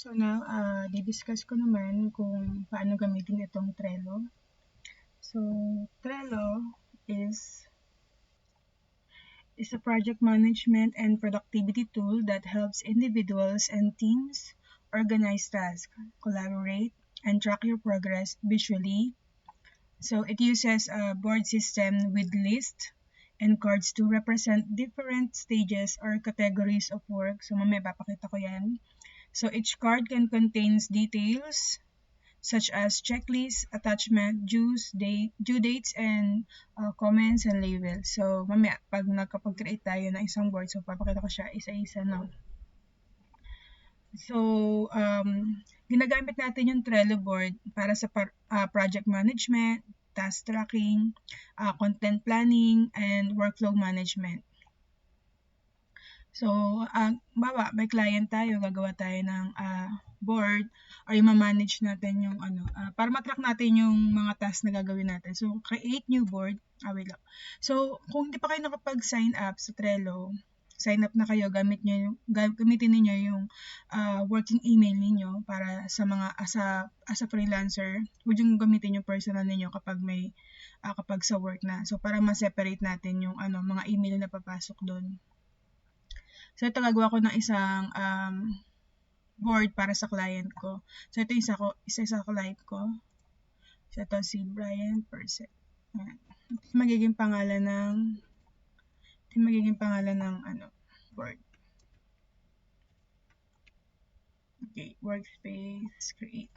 So now, di-discuss ko naman kung paano gamitin itong Trello. So, Trello is a project management and productivity tool that helps individuals and teams organize tasks, collaborate, and track your progress visually. So it uses a board system with lists and cards to represent different stages or categories of work. So mamaya papakita ko yan. So each card can contains details such as checklist, attachment, due dates, and comments and labels. So mamaya pag nagkapag-create tayo ng isang board, so papakita ko siya isa-isa, no? So, ginagamit natin yung Trello board para sa project management, task tracking, content planning, and workflow management. So, may client tayo, gagawa tayo ng board or i-manage natin yung para matrack natin yung mga tasks na gagawin natin. So, create new board. Wait lang. So, kung hindi pa kayo nakapag-sign up sa Trello, sign up na kayo, gamitin niyo yung working email niyo para sa mga as a freelancer. Huwag yung gamitin yung personal niyo kapag may kapag sa work na. So, para ma-separate natin yung mga email na papasok doon. So, ito gagawa ko ng isang board para sa client ko. So, ito isa sa client ko. So, ito si Brian Perset. Ito magiging pangalan ng board. Okay, workspace, create.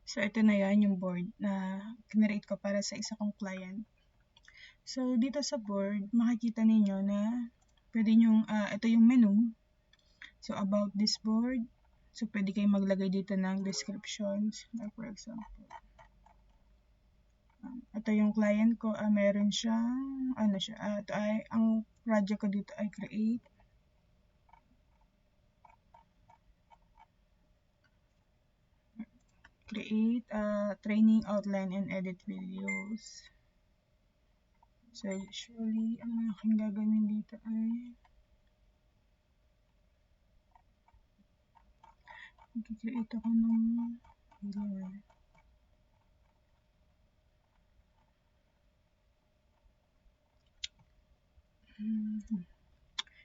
So, ito na yan yung board na generate ko para sa isa kong client. So, dito sa board, makikita ninyo na pwede nyo, ito yung menu. So, about this board. So, pwede kayong maglagay dito ng descriptions. Like for example, ito yung client ko, meron siyang, ito ay, ang project ko dito ay create. Create, training, outline, and edit videos. So, usually, ang aking gagawin dito ay mag-create ako ng video.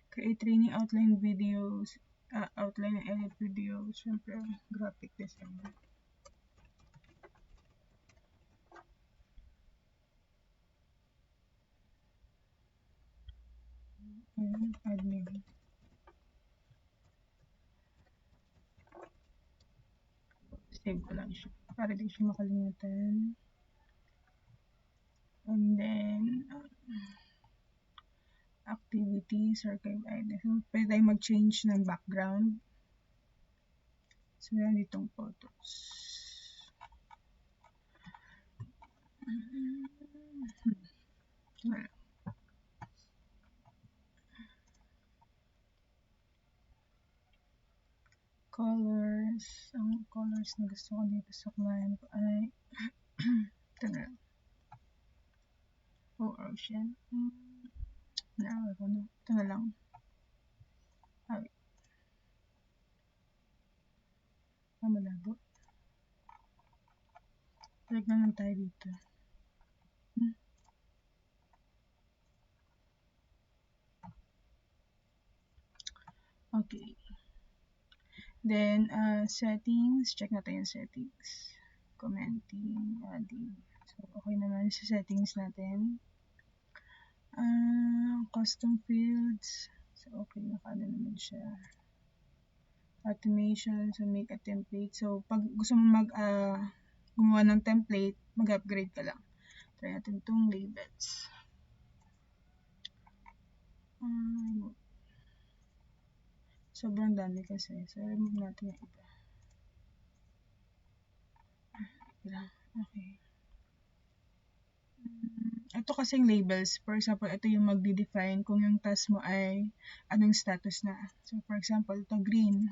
Create training, outline videos, outline and edit videos. Siyempre, graphic design. Admin. Save ko lang siya para di siya makalimutan. And then, activities, archive items. So, pwede tayong mag-change ng background. So, meron ditong photos. Wala. Colors. Ang colors na gusto ko dito sa client ko ay ito na lang. Ocean. Naawa ko na. Ito na lang. Malabo. Balik na lang tayo dito. Okay. Then, settings. Check natin yung settings. Commenting, adding. So, okay naman sa settings natin. Custom fields. So, okay. Naka-ano naman siya. Automation. So, make a template. So, pag gusto mo gumawa ng template, mag-upgrade ka lang. Try natin itong labels. Sobrang dami kasi. So, remove natin yung iba. Okay. Ito kasing labels. For example, ito yung magdi-define kung yung task mo ay anong status na. So, for example, ito green.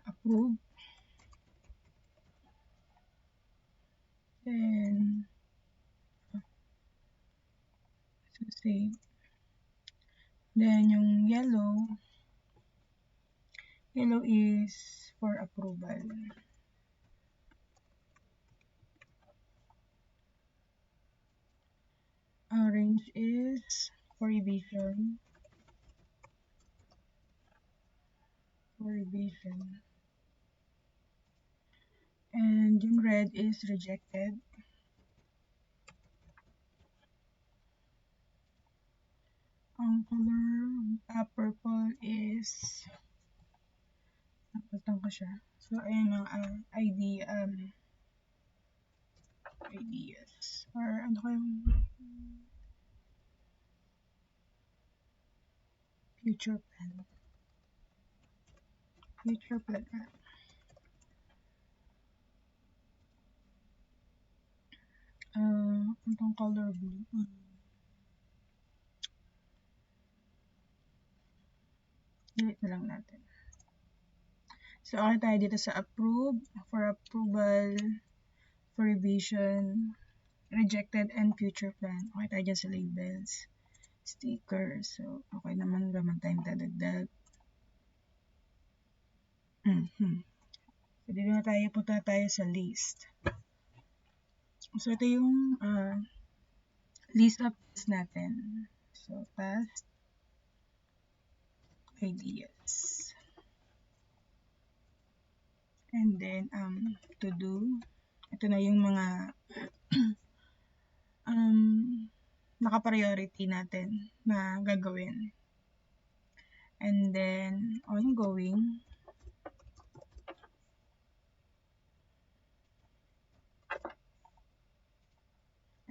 Approve. Then, so save. Then yung yellow is for approval. Orange is for revision. And yung red is rejected. Ang color purple is napalitan ko siya. So ayan ang ideas or ano kayong future plan. Itong color blue. Delete na lang natin. So, okay tayo dito sa approve, for approval, for revision, rejected, and future plan. Okay tayo dyan sa labels. Stickers. So, okay naman tayong dadagdag. So, dito na tayo, punta tayo sa list. So, ito yung list of tasks natin. So, task, ideas. And then, to do. Ito na yung mga naka-priority natin na gagawin. And then, ongoing.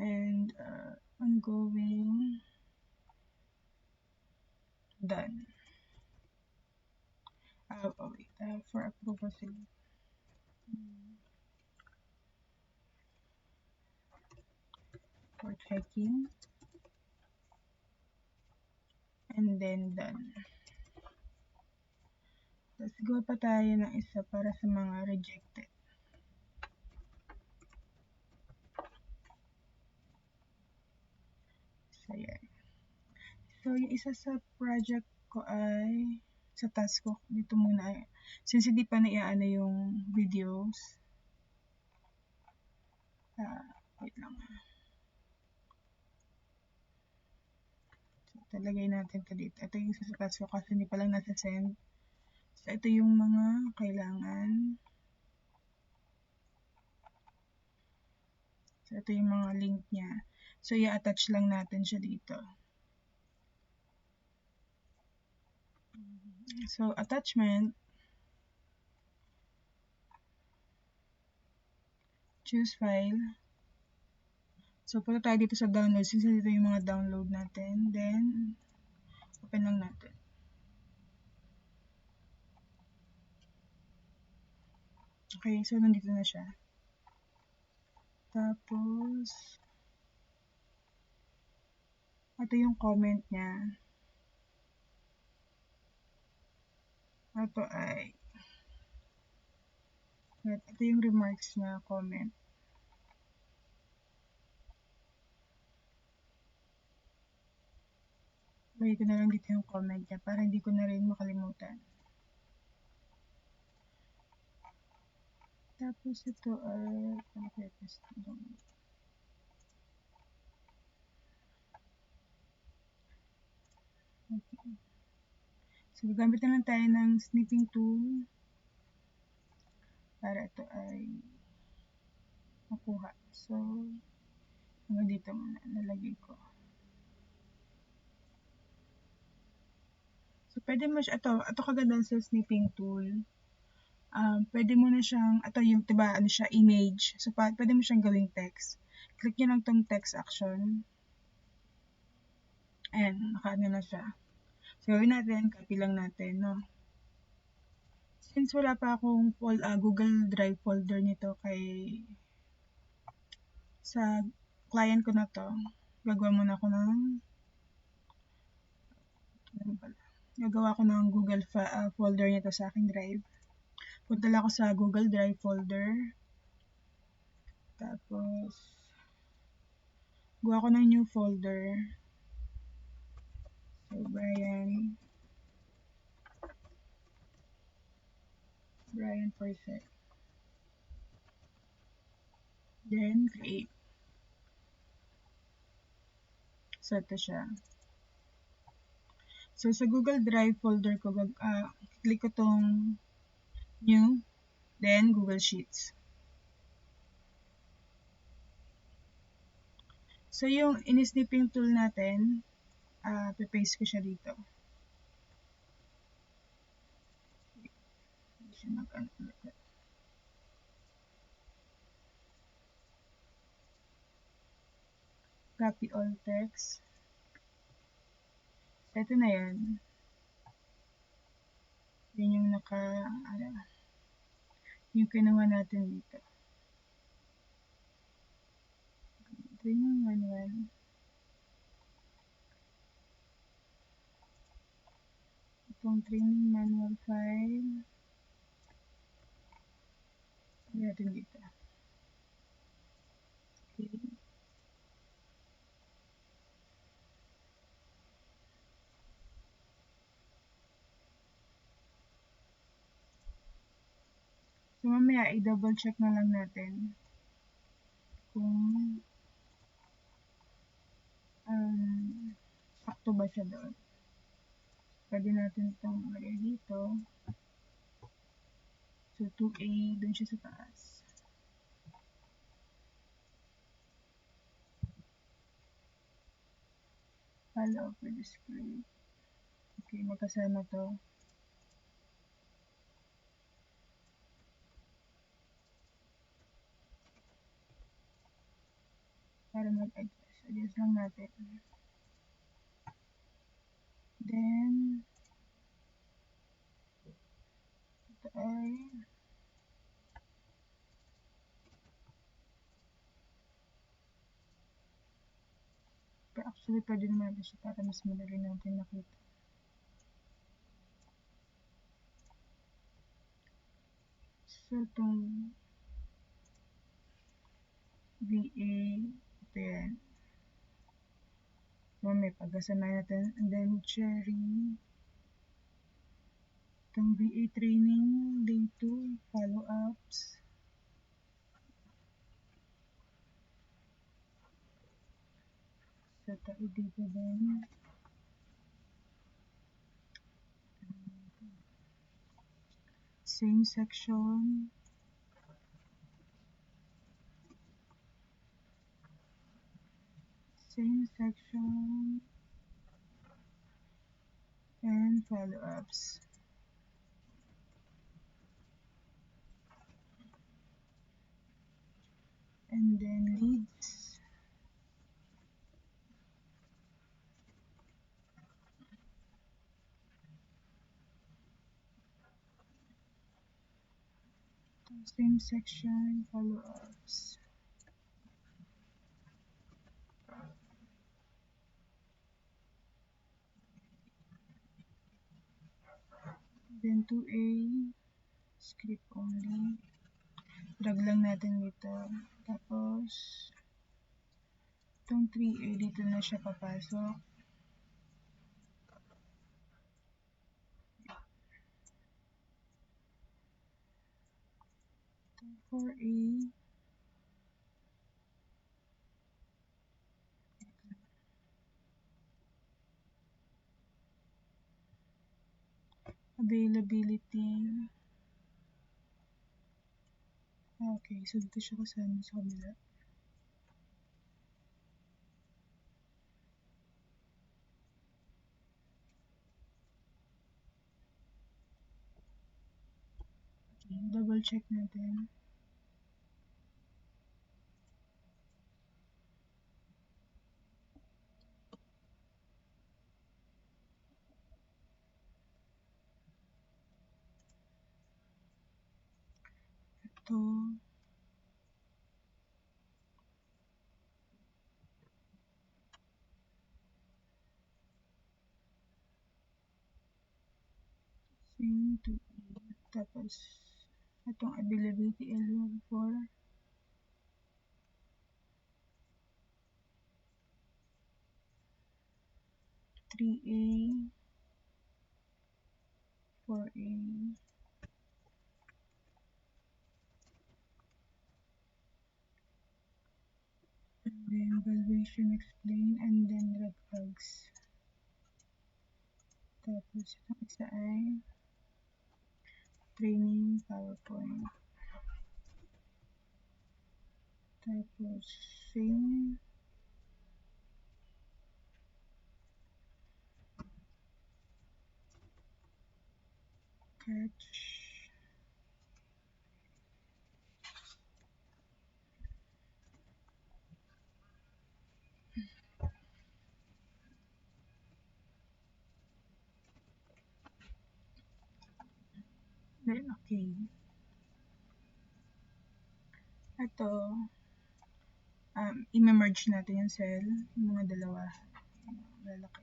And ongoing. Done. Wait, for approval. For checking. And then done. Tapos gawa pa tayo ng isa para sa mga rejected. So, yan. So, yung isa sa project ko ay, sa task ko, dito muna ay, since hindi pa naiaano yung videos, wait lang. So, talagay natin ito dito. Ito yung isa sa task ko kasi hindi pa lang nasa send. So, ito yung mga kailangan. So, ito yung mga link niya. So, i-attach lang natin siya dito. So, attachment. Choose file. So, punta tayo dito sa download. Since dito yung mga download natin. Then, open lang natin. Okay, so nandito na siya. Tapos, ito yung comment niya. Ito ay, ito yung remarks niya, comment. Lagay ko na lang dito yung comment niya para hindi ko na rin makalimutan. Tapos ito ay, okay. So, gagamit na lang tayo ng snipping tool para ito ay makuha. So, hanggang dito muna nalagay ko. So, pwede mo siya, ito kaganda sa snipping tool. Pwede mo na siyang, ito yung, diba, ano siya, image. So, pwede mo siyang gawing text. Click nyo lang tong text action. Ayan, naka-ano na siya. So, gawin natin, copy lang natin, no? Since wala pa akong Google Drive folder nito sa client ko na to, gagawa muna ako ng Google folder nito sa aking drive. Punta lang ako sa Google Drive folder. Tapos, gawa ko ng new folder. So, Brian Forsyth. Then, create. So, ito siya. So, sa Google Drive folder ko, click ko tong new, then Google Sheets. So, yung in-snipping tool natin, paste ko siya dito. Hindi siya copy all text. So, ito na yan. Yan yung yung kinuha natin dito. Training manual. Itong training manual file. Lagyan natin dito. Okay. So, mamaya, i-double check na lang natin kung sakto ba siya doon. Pwede natin itong lagay dito. So, 2A, dun siya sa taas. Follow up with display. Okay, magkasama to. Para mag-adjust. Adjust lang natin. Then, ito ay actually, pwede naman natin siya para mas madali natin nakita. So, itong VA, ito yan. So, may pagkasama natin. And then, Cherry. Itong VA training, day 2, follow-ups. So, tayo dito din. Same section. Same section. And follow-ups. And then leads. Same section, follow-ups. Then 2A, script only. Drag lang natin dito. Tapos, itong 3A, dito na siya papasok. 4A. Availability. Okay, so dito siya kasama sa kabila. Okay, double check natin. Ito. Same to E. Tapos, itong availability L4. 3A, 4A, and then valuation explain, and then red flags. Tapos itong isa ay training PowerPoint. Tapos same. Catch. Then okay. Ito, i-merge natin yung cell, yung mga dalawa. Lalaki.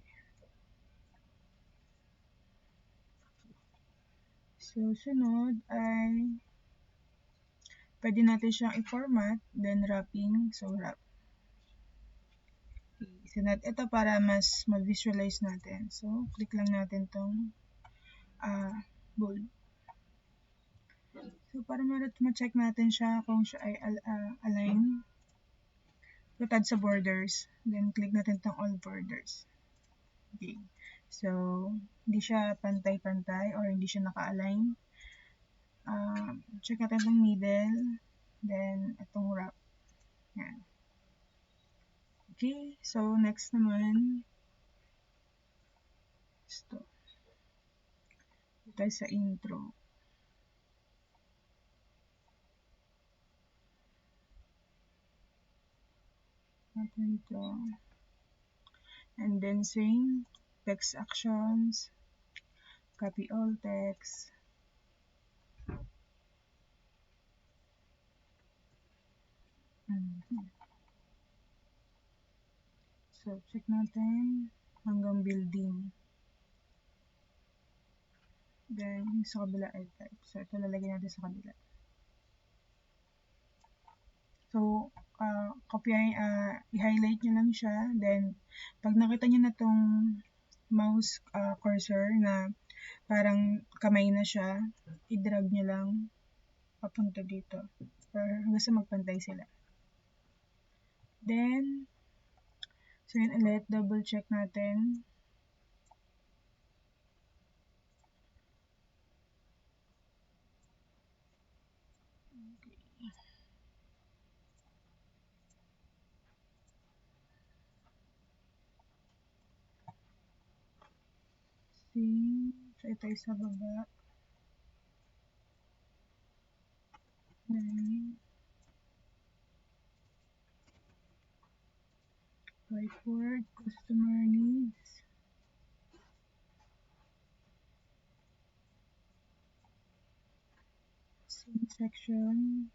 So, sunod ay pwede natin siyang i-format, then wrapping. So, wrap. So, ito para mas mag-visualize natin. So, click lang natin tong bold. So, para ma-check natin siya kung siya ay align, tutad sa borders. Then, click natin tong all borders. Okay. So, hindi siya pantay-pantay or hindi siya naka-align. Check natin itong middle, then itong wrap. Yan. Okay, so next naman, ito tayo sa intro. Natin ito. And then same, text actions, copy all text. So, check natin hanggang building. Then, sa kabila ay type. So, ito lalagyan natin sa kabila. So, i-highlight nyo lang siya. Then, pag nakita nyo na itong mouse cursor na parang kamay na siya, i-drag nyo lang papunta dito. Or hanggang sa magpantay sila. Then, so yun ulit, double check natin. See, so ito sa baba. Then, whiteboard, customer needs. Scene section.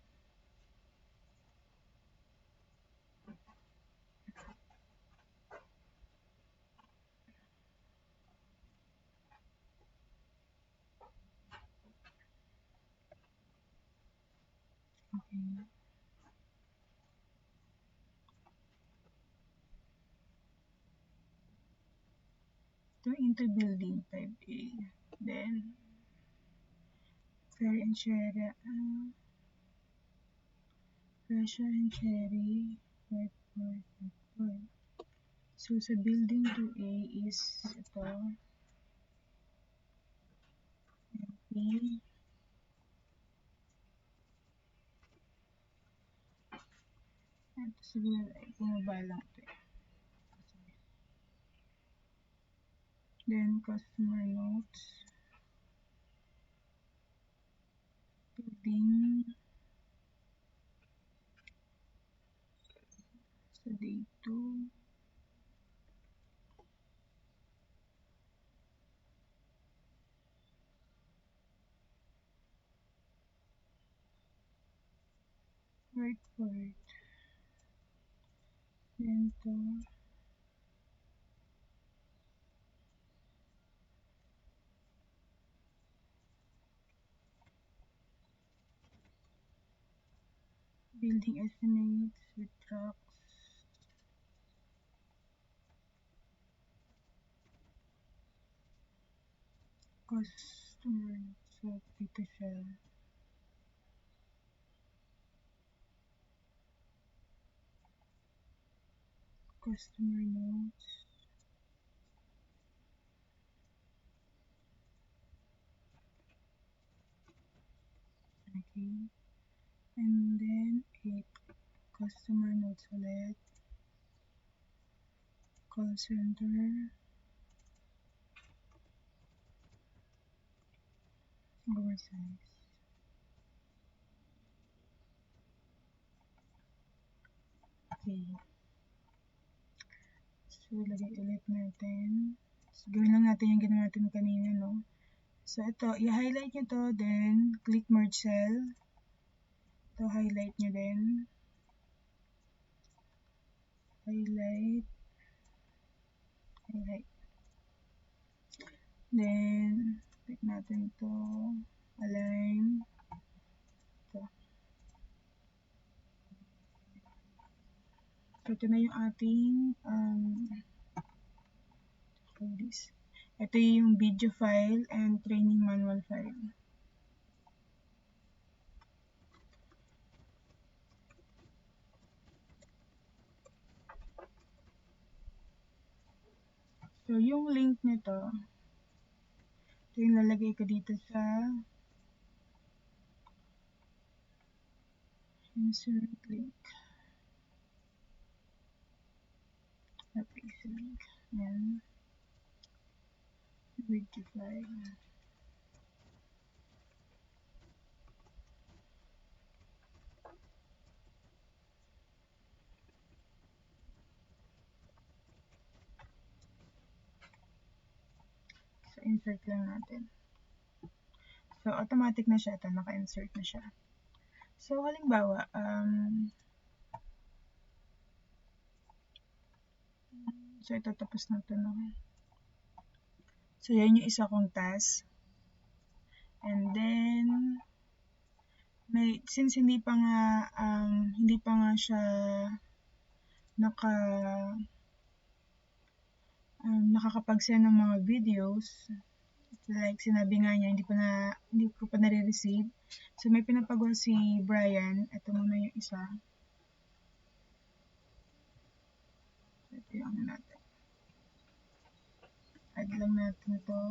Okay. Ito into building type A. Then, fair and cherry. Fresh and cherry. Whiteboard. So, sa building 2A is ito. MP. Ito siguro ay bumaba lang ito. Then, customer notes. Building. Sa day 2. Whiteboard. Then, ito. Building estimates with trucks. Customer. So, dito siya. Customer notes. Okay. And then, 8. Customer notes ulit. Call center. Oversize. Okay. So, lagay ulit natin. So, gawin lang natin yung ginawa natin kanina, no? So, ito, i-highlight nyo to, then, click merge cell. Ito, highlight nyo din. Highlight. Highlight. Then, click natin ito. Align. Ito. So, ito na yung ating ito yung video file and training manual file. So, yung link nito, ito yung lalagay ko dito sa insert link. Paste link. Yan. Video file. So, insert lang natin. So, automatic na siya. Ito, naka-insert na siya. So, halimbawa, so, ito tapos na ito, no? So, yan yung isa kong task. And then, since hindi pa nga siya nakakapag-send ng mga videos, like sinabi nga niya, hindi ko pa nare-receive. So, may pinapagawa si Brian. Ito muna yung isa. Ito yung ano natin. Add lang natin ito.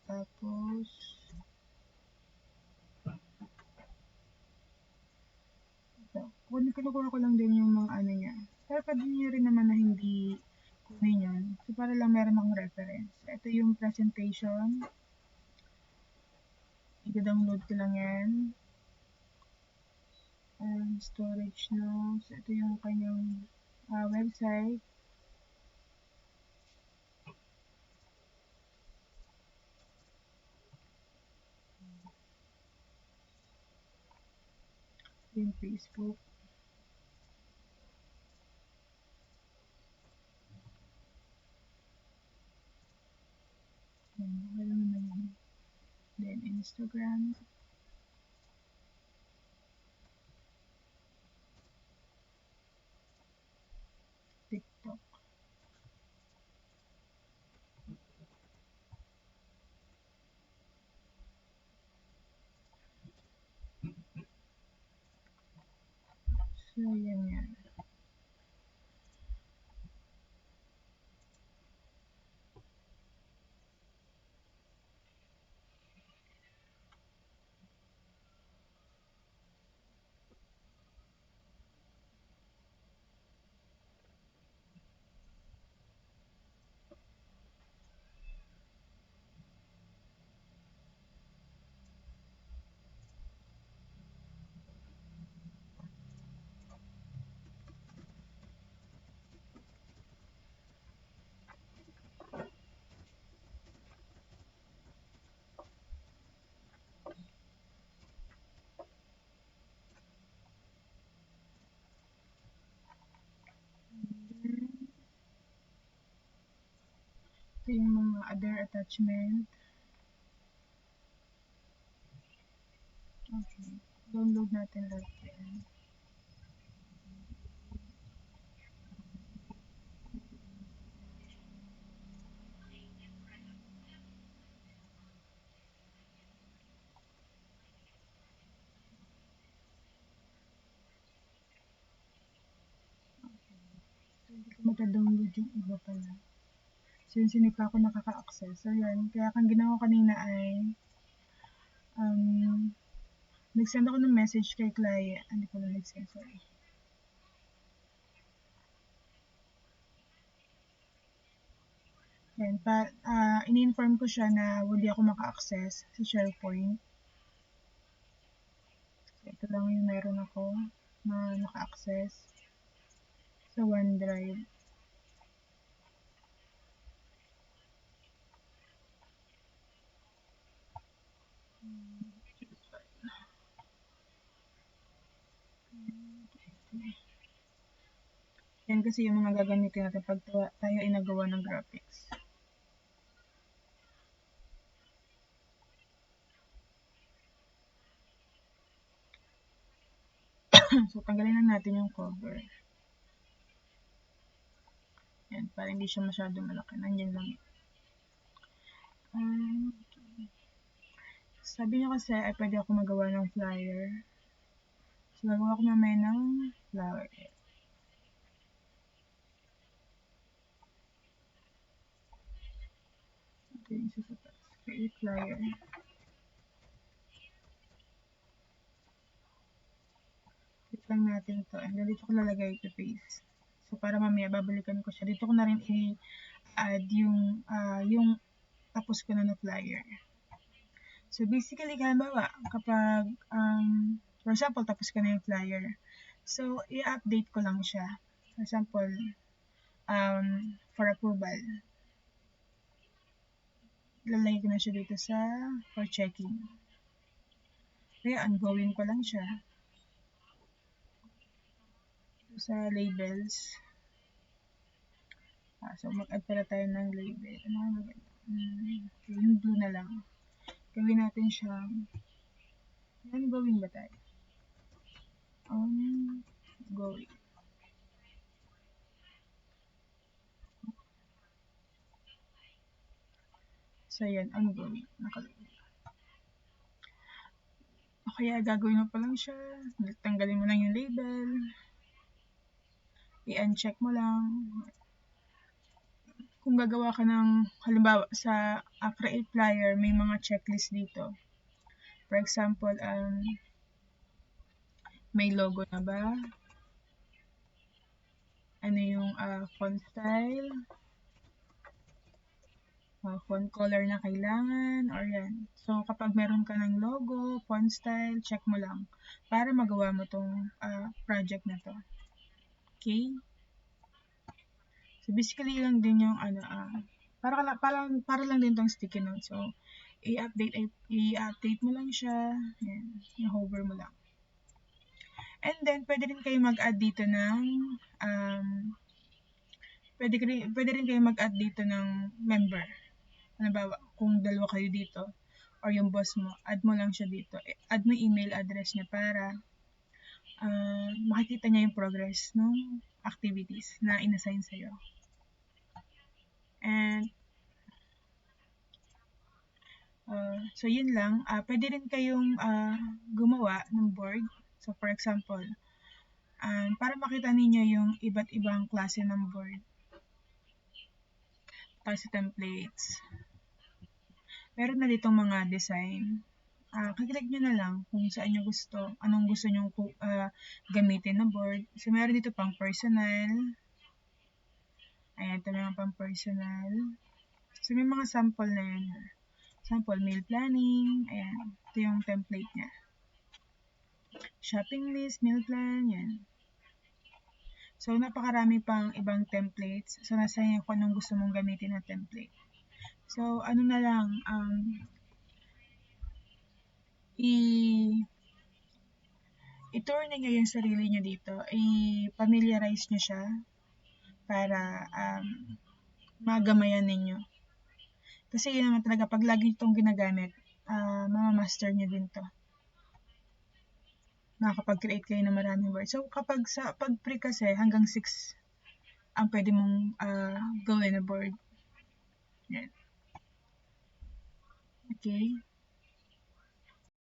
Tapos, ito. Kinukuha ko lang din yung mga ano niya. Pero pwede niya rin naman na hindi kunin yun. So, para lang meron akong reference. Ito yung presentation. I-download ko lang yan. Storage notes. Ito yung kanyang website. Yung Facebook. Wala naman yun. Then, Instagram. TikTok. So, yan yan. Ito yung mga other attachment. Okay. Download natin lahat yan. Hindi ko mata-download yung iba pala. So, yun, hindi pa ako nakaka-access. So, yan. Kaya kang ginawa ko kanina ay nag-send ako ng message kay client. Hindi ko na nag-send, sorry. Yan, in-inform ko siya na hindi ako maka-access sa SharePoint. So, ito lang yung meron ako na naka-access sa OneDrive. Yan kasi yung mga gagamitin natin pag tayo ay nagawa ng graphics. So, tanggalin na natin yung cover. Yan, para hindi siya masyado malaki. Nandyan lang. Sabi niya kasi ay pwede ako magawa ng flyer. So, nagawa ko mamaya ng flyer. Okay, isa sa taas. Create flyer. Click lang natin ito. And then dito ko lalagay ito paste. So, para mamaya babalikan ko siya. Dito ko na rin i-add yung tapos ko na flyer. So, basically, halimbawa, kapag, for example, tapos ko na yung flyer. So, i-update ko lang siya. For example, for approval. Lalagay ko na siya dito sa for checking. Kaya, ongoing ko lang siya. Sa labels. So, mag-add pala tayo ng label. Okay, yung blue na lang. Gawin natin siyang, ongoing ba tayo? Ongoing. So, yan, ongoing. Nakalagay. O kaya, gagawin mo pa lang siya. Tanggalin mo lang yung label. I-uncheck mo lang. Kung gagawa ka ng, halimbawa, sa create flyer, may mga checklist dito. For example, may logo na ba? Ano yung font style? Font color na kailangan, or yan. So, kapag meron ka ng logo, font style, check mo lang para magawa mo tong project na to. Okay? So, basically lang din yung para lang din tong sticky note. So, i-update mo lang siya. Yan, i-hover mo lang. And then, pwede rin kayo mag-add dito ng pwede rin kayo mag-add dito ng member. Halimbawa, kung dalawa kayo dito or yung boss mo, add mo lang siya dito. Add mo email address niya para makikita niya yung progress ng activities na inassign sa'yo. And so yun lang. Pwede rin kayong gumawa ng board. So for example, para makita ninyo yung iba't ibang klase ng board. Para sa templates. Meron na ditong mga design. Kiklik nyo na lang kung saan nyo gusto, anong gusto nyo gamitin na board. So, meron dito pang personal. Ayan, ito naman pang personal. So, may mga sample na yun. Sample, meal planning. Ayan, ito yung template niya. Shopping list, meal plan, yan. So, napakarami pang ibang templates. So, nasa inyo kung anong gusto mong gamitin na template. So, ano na lang, i-tour niyo yung sarili niyo dito. I-familiarize niyo siya para magamayan ninyo. Kasi yun naman talaga, pag lagi itong ginagamit, mamamaster niyo din to. Makakapag-create kayo ng maraming words. So, kapag sa pag-pre kasi, hanggang 6 ang pwede mong gawin na board. Yan. Okay.